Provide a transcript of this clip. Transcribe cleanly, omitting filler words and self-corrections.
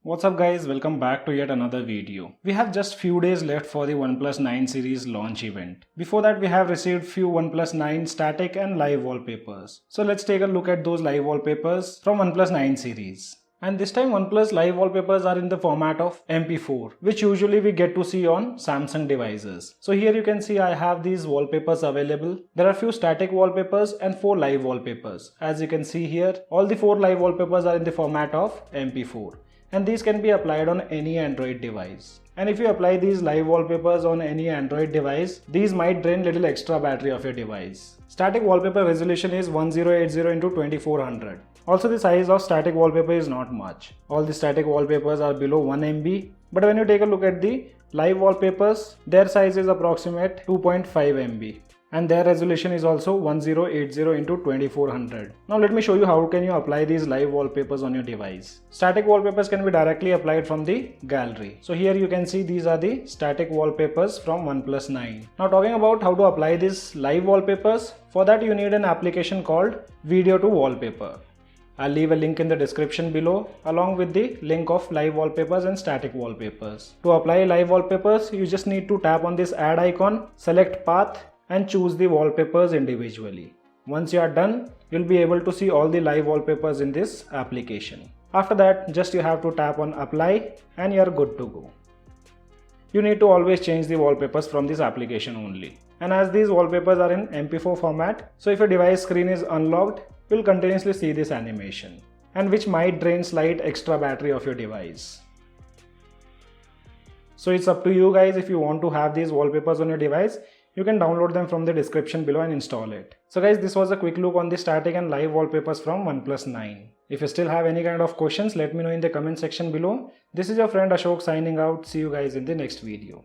What's up guys, welcome back to yet another video. We have just few days left for the OnePlus 9 series launch event. Before that we have received few OnePlus 9 static and live wallpapers. So let's take a look at those live wallpapers from OnePlus 9 series. And this time OnePlus live wallpapers are in the format of MP4, which usually we get to see on Samsung devices. So here you can see I have these wallpapers available. There are few static wallpapers and 4 live wallpapers. As you can see here, all the 4 live wallpapers are in the format of MP4. And these can be applied on any Android device. And if you apply these live wallpapers on any Android device, these might drain little extra battery of your device. Static wallpaper resolution is 1080 x 2400. Also the size of static wallpaper is not much. All the static wallpapers are below 1 MB. But when you take a look at the live wallpapers, their size is approximate 2.5 MB. And their resolution is also 1080 x 2400. Now let me show you how can you apply these live wallpapers on your device. Static wallpapers can be directly applied from the gallery. So here you can see these are the static wallpapers from OnePlus 9. Now talking about how to apply these live wallpapers, for that you need an application called Video to Wallpaper. I'll leave a link in the description below along with the link of live wallpapers and static wallpapers. To apply live wallpapers, you just need to tap on this add icon, select path, and choose the wallpapers individually. Once you are done, you'll be able to see all the live wallpapers in this application. After that, just you have to tap on apply and you're good to go. You need to always change the wallpapers from this application only. And as these wallpapers are in MP4 format, so if your device screen is unlocked, you'll continuously see this animation, and which might drain slight extra battery of your device. So it's up to you guys. If you want to have these wallpapers on your device, you can download them from the description below and install it. So guys, this was a quick look on the static and live wallpapers from OnePlus 9. If you still have any kind of questions, let me know in the comment section below. This is your friend Ashok signing out. See you guys in the next video.